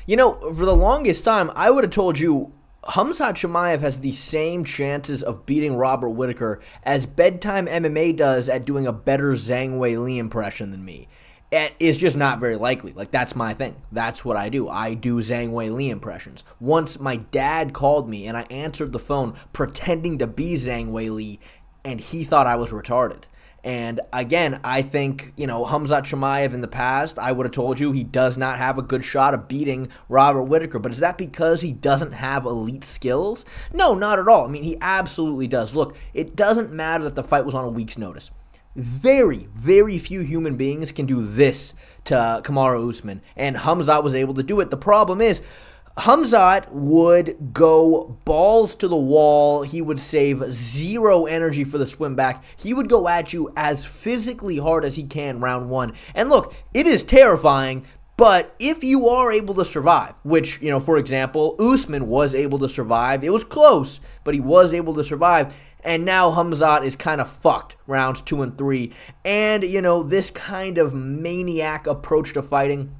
You know, for the longest time, I would have told you Khamzat Chimaev has the same chances of beating Robert Whittaker as Bedtime MMA does at doing a better Zhang Weili impression than me. It's just not very likely. Like, that's my thing. That's what I do. I do Zhang Weili impressions. Once my dad called me and I answered the phone pretending to be Zhang Weili, and he thought I was retarded. And again, I think, you know, Khamzat Chimaev in the past, I would have told you he does not have a good shot of beating Robert Whittaker. But is that because he doesn't have elite skills? No, not at all. I mean, he absolutely does. Look, it doesn't matter that the fight was on a week's notice. Very, very few human beings can do this to Kamaru Usman, and Khamzat was able to do it. The problem is, Khamzat would go balls to the wall. He would save zero energy for the swim back. He would go at you as physically hard as he can round one. And look, it is terrifying, but if you are able to survive, which, you know, for example, Usman was able to survive. It was close, but he was able to survive. And now Khamzat is kind of fucked rounds 2 and 3. And, you know, this kind of maniac approach to fighting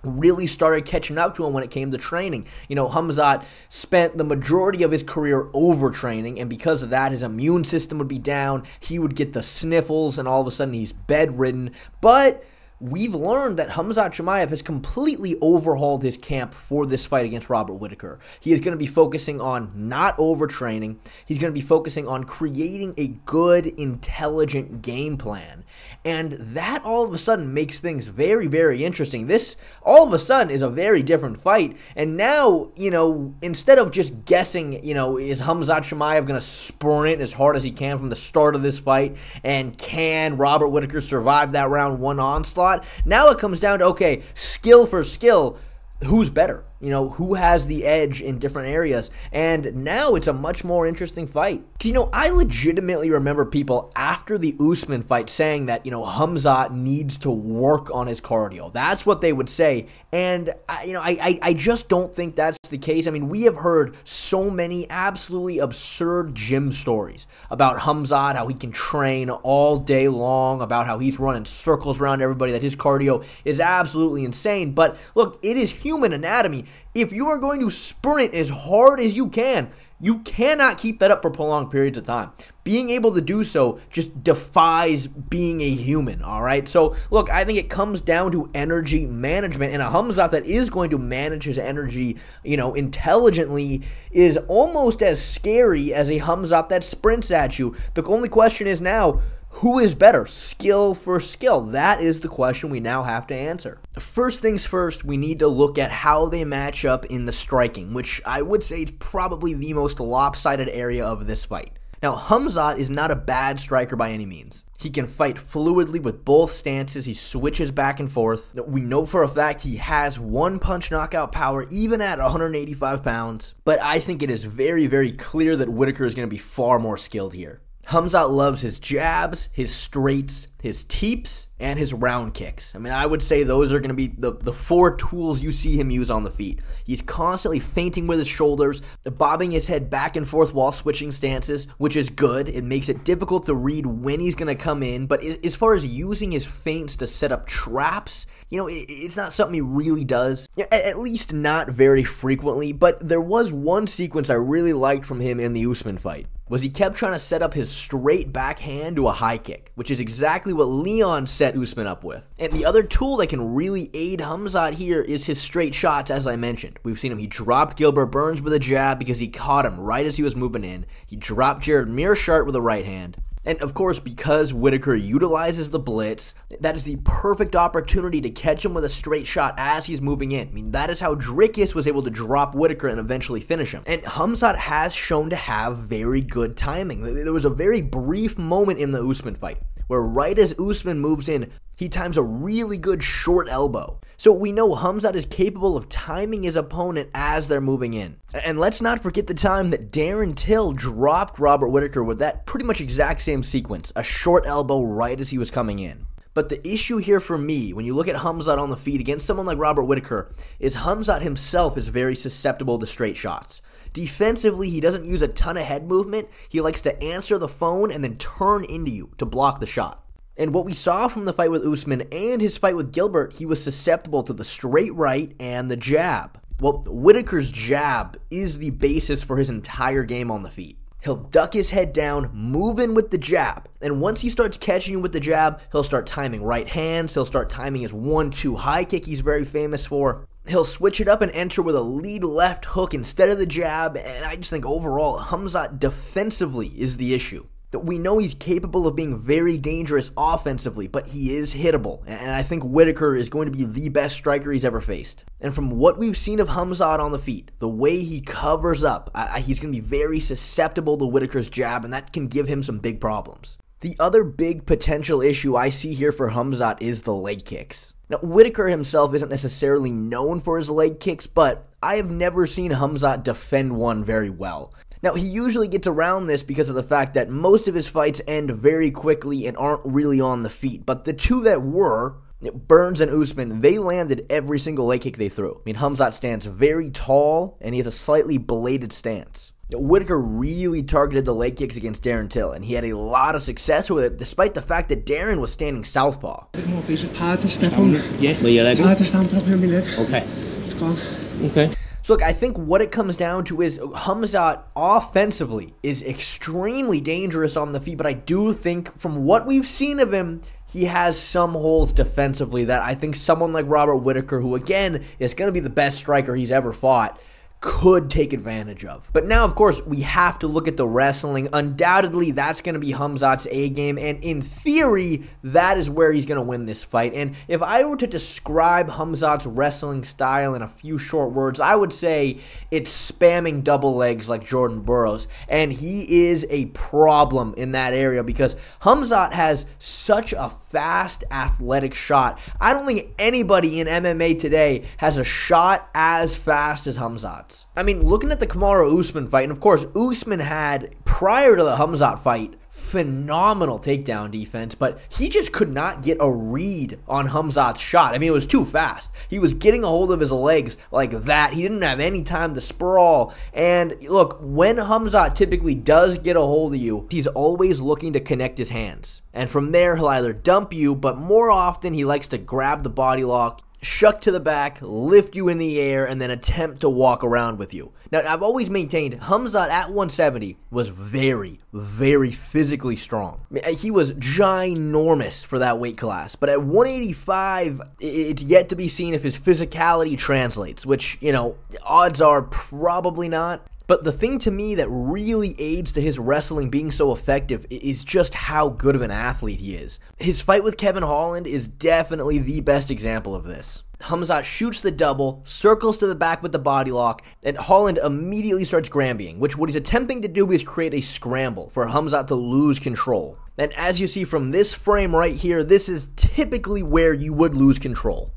really started catching up to him when it came to training. You know, Khamzat spent the majority of his career overtraining, and because of that, his immune system would be down. He would get the sniffles, and all of a sudden he's bedridden. But we've learned that Khamzat Chimaev has completely overhauled his camp for this fight against Robert Whittaker. He is going to be focusing on not overtraining. He's going to be focusing on creating a good, intelligent game plan. And that all of a sudden makes things very, very interesting. This all of a sudden is a very different fight. And now, you know, instead of just guessing, you know, is Khamzat Chimaev going to sprint as hard as he can from the start of this fight? And can Robert Whittaker survive that round one onslaught? Now it comes down to, okay, skill for skill, who's better? You know, who has the edge in different areas? And now it's a much more interesting fight. Because, you know, I legitimately remember people after the Usman fight saying that, you know, Khamzat needs to work on his cardio. That's what they would say. And, you know, I just don't think that's the case. I mean, we have heard so many absolutely absurd gym stories about Khamzat, how he can train all day long, about how he's running circles around everybody, that his cardio is absolutely insane. But look, it is human anatomy. If you are going to sprint as hard as you cannot keep that up for prolonged periods of time. Being able to do so just defies being a human, all right? So, look, I think it comes down to energy management, and a Khamzat that is going to manage his energy, you know, intelligently is almost as scary as a Khamzat that sprints at you. The only question is now, who is better, skill for skill? That is the question we now have to answer. First things first, we need to look at how they match up in the striking, which I would say is probably the most lopsided area of this fight. Now, Khamzat is not a bad striker by any means. He can fight fluidly with both stances. He switches back and forth. We know for a fact he has one-punch knockout power, even at 185 pounds. But I think it is very, very clear that Whittaker is going to be far more skilled here. Khamzat loves his jabs, his straights, his teeps, and his round kicks. I mean, I would say those are going to be the four tools you see him use on the feet. He's constantly feinting with his shoulders, bobbing his head back and forth while switching stances, which is good. It makes it difficult to read when he's going to come in. But as far as using his feints to set up traps, you know, it's not something he really does. At least not very frequently. But there was one sequence I really liked from him in the Usman fight. He kept trying to set up his straight backhand to a high kick, which is exactly what Leon set Usman up with. And the other tool that can really aid Khamzat here is his straight shots, as I mentioned. We've seen him, he dropped Gilbert Burns with a jab because he caught him right as he was moving in. He dropped Jared Mearshart with a right hand. And of course, because Whittaker utilizes the blitz, that is the perfect opportunity to catch him with a straight shot as he's moving in. I mean, that is how Dricus was able to drop Whittaker and eventually finish him. And Khamzat has shown to have very good timing. There was a very brief moment in the Usman fight where right as Usman moves in, he times a really good short elbow. So we know Khamzat is capable of timing his opponent as they're moving in. And let's not forget the time that Darren Till dropped Robert Whittaker with that pretty much exact same sequence, a short elbow right as he was coming in. But the issue here for me, when you look at Khamzat on the feet against someone like Robert Whittaker, is Khamzat himself is very susceptible to straight shots. Defensively, he doesn't use a ton of head movement. He likes to answer the phone and then turn into you to block the shot. And what we saw from the fight with Usman and his fight with Gilbert, he was susceptible to the straight right and the jab. Well, Whittaker's jab is the basis for his entire game on the feet. He'll duck his head down, move in with the jab, and once he starts catching you with the jab, he'll start timing right hands, he'll start timing his 1-2 high kick he's very famous for. He'll switch it up and enter with a lead left hook instead of the jab, and I just think overall, Khamzat defensively is the issue. We know he's capable of being very dangerous offensively, but he is hittable, and I think Whittaker is going to be the best striker he's ever faced. And from what we've seen of Khamzat on the feet, the way he covers up, he's going to be very susceptible to Whittaker's jab, and that can give him some big problems. The other big potential issue I see here for Khamzat is the leg kicks. Now, Whittaker himself isn't necessarily known for his leg kicks, but I have never seen Khamzat defend one very well. Now, he usually gets around this because of the fact that most of his fights end very quickly and aren't really on the feet. But the two that were, Burns and Usman, they landed every single leg kick they threw. I mean, Khamzat stands very tall, and he has a slightly bladed stance. Whittaker really targeted the leg kicks against Darren Till, and he had a lot of success with it, despite the fact that Darren was standing southpaw. A bit more basic, hard to step on. Yeah, where your leg? It's hard to stand properly on my leg. Okay. It's gone. Okay. So look, I think what it comes down to is Khamzat offensively is extremely dangerous on the feet, but I do think from what we've seen of him, he has some holes defensively that I think someone like Robert Whittaker, who again is going to be the best striker he's ever fought, could take advantage of. But now, of course, we have to look at the wrestling. Undoubtedly, that's going to be Khamzat's A game, and in theory, that is where he's going to win this fight. And if I were to describe Khamzat's wrestling style in a few short words, I would say it's spamming double legs like Jordan Burroughs, and he is a problem in that area because Khamzat has such a fast, athletic shot. I don't think anybody in MMA today has a shot as fast as Khamzat's. I mean, looking at the Kamaru Usman fight, and of course, Usman had, prior to the Khamzat fight, phenomenal takedown defense, but he just could not get a read on Khamzat's shot. I mean, it was too fast. He was getting a hold of his legs like that. He didn't have any time to sprawl. And look, when Khamzat typically does get a hold of you, he's always looking to connect his hands. And from there, he'll either dump you, but more often he likes to grab the body lock, shuck to the back, lift you in the air, and then attempt to walk around with you. Now, I've always maintained Khamzat at 170 was very, very physically strong. He was ginormous for that weight class, but at 185, it's yet to be seen if his physicality translates, which, you know, odds are probably not. But the thing to me that really aids to his wrestling being so effective is just how good of an athlete he is. His fight with Kevin Holland is definitely the best example of this. Khamzat shoots the double, circles to the back with the body lock, and Holland immediately starts Granbying, which what he's attempting to do is create a scramble for Khamzat to lose control. And as you see from this frame right here, this is typically where you would lose control.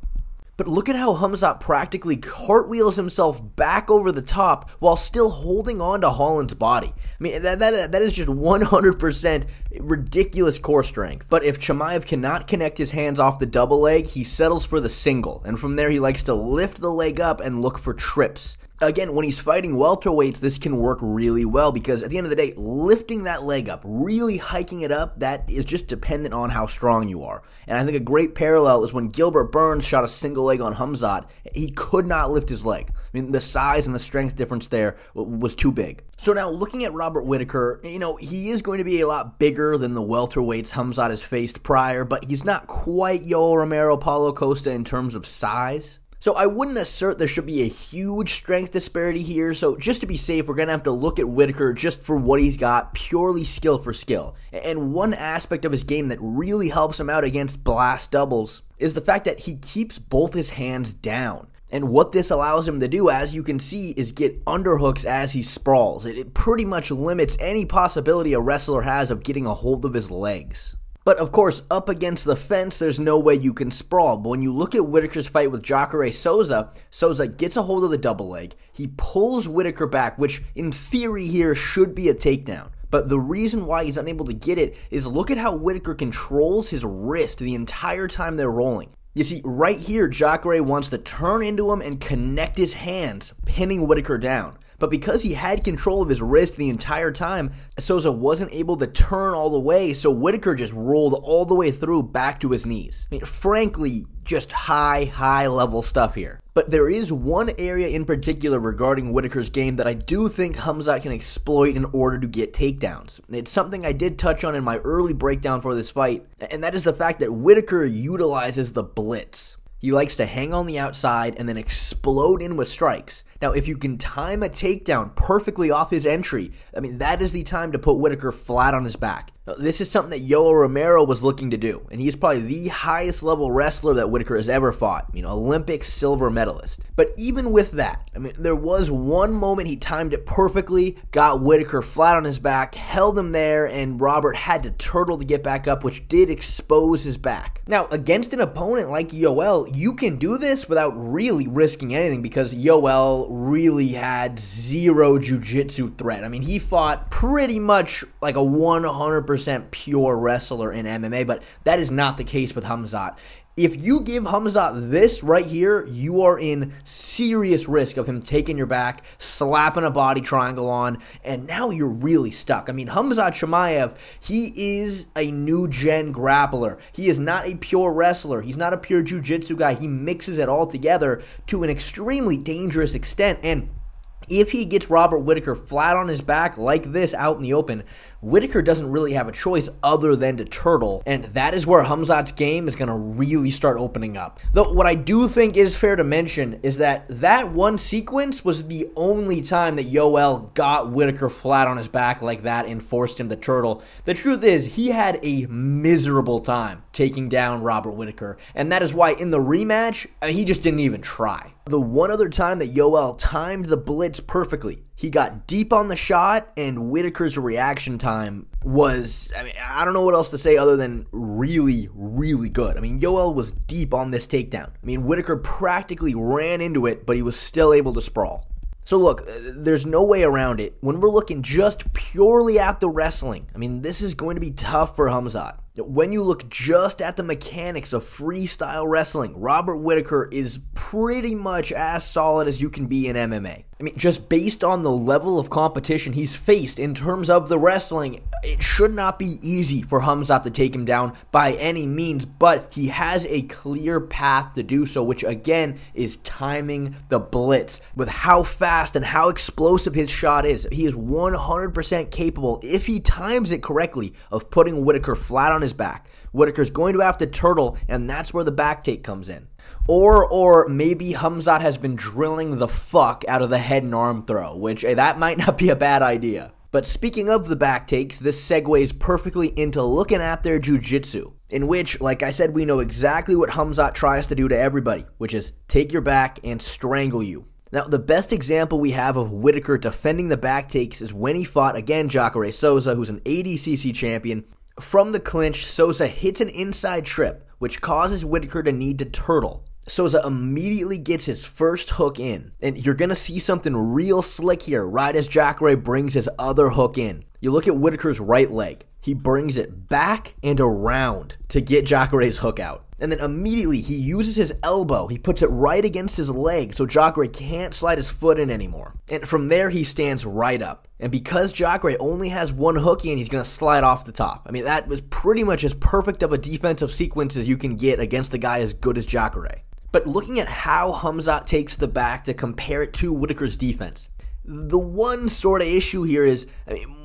But look at how Khamzat practically cartwheels himself back over the top while still holding on to Holland's body. I mean, that is just 100% ridiculous core strength. But if Chimaev cannot connect his hands off the double leg, he settles for the single. And from there, he likes to lift the leg up and look for trips. Again, when he's fighting welterweights, this can work really well because at the end of the day, lifting that leg up, really hiking it up, that is just dependent on how strong you are. And I think a great parallel is when Gilbert Burns shot a single leg on Khamzat, he could not lift his leg. I mean, the size and the strength difference there was too big. So now looking at Robert Whittaker, you know, he is going to be a lot bigger than the welterweights Khamzat has faced prior, but he's not quite Yoel Romero, Paulo Costa in terms of size. So I wouldn't assert there should be a huge strength disparity here, so just to be safe, we're going to have to look at Whittaker just for what he's got, purely skill for skill. And one aspect of his game that really helps him out against blast doubles is the fact that he keeps both his hands down. And what this allows him to do, as you can see, is get underhooks as he sprawls. It pretty much limits any possibility a wrestler has of getting a hold of his legs. But of course, up against the fence, there's no way you can sprawl. But when you look at Whittaker's fight with Jacare Souza, Souza gets a hold of the double leg. He pulls Whittaker back, which in theory here should be a takedown. But the reason why he's unable to get it is look at how Whittaker controls his wrist the entire time they're rolling. You see, right here, Jacare wants to turn into him and connect his hands, pinning Whittaker down. But because he had control of his wrist the entire time, Souza wasn't able to turn all the way, so Whittaker just rolled all the way through back to his knees. I mean, frankly, just high level stuff here. But there is one area in particular regarding Whittaker's game that I do think Khamzat can exploit in order to get takedowns. It's something I did touch on in my early breakdown for this fight, and that is the fact that Whittaker utilizes the blitz. He likes to hang on the outside and then explode in with strikes. Now, if you can time a takedown perfectly off his entry, I mean, that is the time to put Whittaker flat on his back. Now, this is something that Yoel Romero was looking to do, and he's probably the highest level wrestler that Whittaker has ever fought, Olympic silver medalist. But even with that, there was one moment he timed it perfectly, got Whittaker flat on his back, held him there, and Robert had to turtle to get back up, which did expose his back. Now, against an opponent like Yoel, you can do this without really risking anything because Yoel really had zero jiu-jitsu threat. He fought pretty much like a 100% pure wrestler in MMA, but that is not the case with Khamzat. If you give Khamzat this right here, you are in serious risk of him taking your back, slapping a body triangle on, and now you're really stuck. Khamzat Chimaev, he is a new gen grappler. He is not a pure wrestler. He's not a pure jiu-jitsu guy. He mixes it all together to an extremely dangerous extent, and if he gets Robert Whittaker flat on his back like this out in the open, Whittaker doesn't really have a choice other than to turtle, and that is where Khamzat's game is going to really start opening up. Though what I do think is fair to mention is that one sequence was the only time that Yoel got Whittaker flat on his back like that and forced him to turtle. The truth is, he had a miserable time taking down Robert Whittaker, and that is why in the rematch, he just didn't even try. The one other time that Yoel timed the blitz perfectly, he got deep on the shot, and Whittaker's reaction time was, I don't know what else to say other than really, really good. Yoel was deep on this takedown. Whittaker practically ran into it, but he was still able to sprawl. So look, there's no way around it. When we're looking just purely at the wrestling, this is going to be tough for Khamzat. When you look just at the mechanics of freestyle wrestling, Robert Whittaker is pretty much as solid as you can be in MMA. Just based on the level of competition he's faced in terms of the wrestling, it should not be easy for Khamzat to take him down by any means, but he has a clear path to do so, which again is timing the blitz. With how fast and how explosive his shot is, he is 100% capable, if he times it correctly, of putting Whittaker flat on his back. Whittaker's going to have to turtle, and that's where the back take comes in. Or maybe Khamzat has been drilling the fuck out of the head and arm throw, which that might not be a bad idea. But speaking of the back takes, this segues perfectly into looking at their jiu-jitsu, in which, like I said, we know exactly what Khamzat tries to do to everybody, which is take your back and strangle you. Now, the best example we have of Whittaker defending the back takes is when he fought, again, Jacare Souza, who's an ADCC champion. From the clinch, Souza hits an inside trip, which causes Whittaker to need to turtle. Souza immediately gets his first hook in, and you're going to see something real slick here right as Jacare brings his other hook in. You look at Whittaker's right leg. He brings it back and around to get Jacare's hook out. And then immediately he uses his elbow. He puts it right against his leg so Jacare can't slide his foot in anymore. And from there he stands right up. And because Jacare only has one hook in, he's going to slide off the top. That was pretty much as perfect of a defensive sequence as you can get against a guy as good as Jacare. But looking at how Khamzat takes the back to compare it to Whittaker's defense, the one sort of issue here is,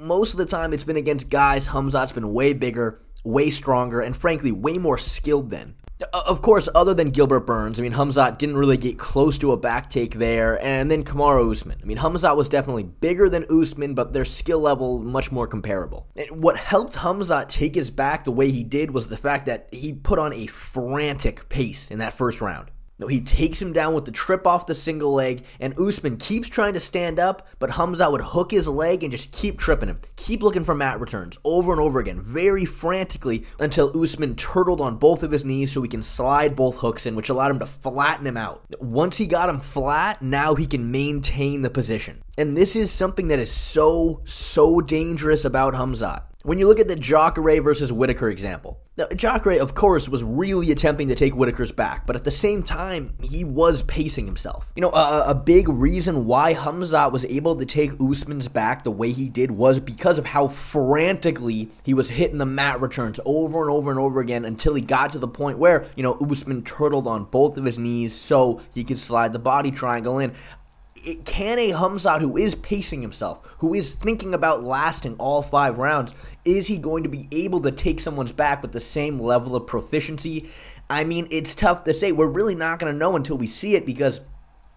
most of the time it's been against guys Khamzat's been way bigger, way stronger, and frankly, way more skilled than. Of course, other than Gilbert Burns, Khamzat didn't really get close to a back take there, and then Kamaru Usman. Khamzat was definitely bigger than Usman, but their skill level much more comparable. And what helped Khamzat take his back the way he did was the fact that he put on a frantic pace in that first round. He takes him down with the trip off the single leg, and Usman keeps trying to stand up, but Khamzat would hook his leg and just keep tripping him, keep looking for mat returns over and over again, very frantically, until Usman turtled on both of his knees so he can slide both hooks in, which allowed him to flatten him out. Once he got him flat, now he can maintain the position. And this is something that is so dangerous about Khamzat. When you look at the Jacare versus Whittaker example, now, Jacare, of course, was really attempting to take Whittaker's back, but at the same time, he was pacing himself. You know, a big reason why Khamzat was able to take Usman's back the way he did was because of how frantically he was hitting the mat returns over and over and over again until he got to the point where, you know, Usman turtled on both of his knees so he could slide the body triangle in. Can a Khamzat who is pacing himself, who is thinking about lasting all 5 rounds, is he going to be able to take someone's back with the same level of proficiency? I mean, it's tough to say. We're really not going to know until we see it because,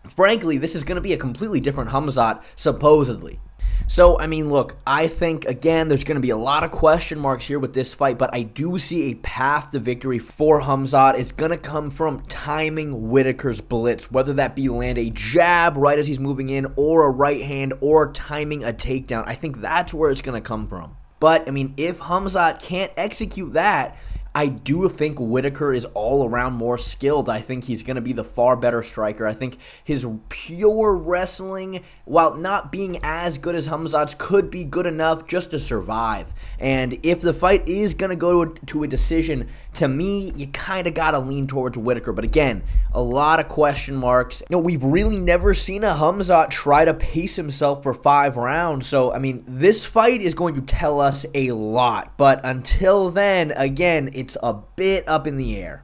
frankly, this is going to be a completely different Khamzat, supposedly. So, I mean, look, I think, again, there's going to be a lot of question marks here with this fight, but I do see a path to victory for Khamzat. It's going to come from timing Whittaker's blitz, whether that be land a jab right as he's moving in, or a right hand, or timing a takedown. I think that's where it's going to come from. But, I mean, if Khamzat can't execute that, I do think Whittaker is all around more skilled. I think he's going to be the far better striker. I think his pure wrestling, while not being as good as Khamzat's, could be good enough just to survive. And if the fight is going to go to a decision, to me, you kind of got to lean towards Whittaker. But again, a lot of question marks. You know, we've really never seen a Khamzat try to pace himself for 5 rounds. So, I mean, this fight is going to tell us a lot. But until then, again, it's a bit up in the air.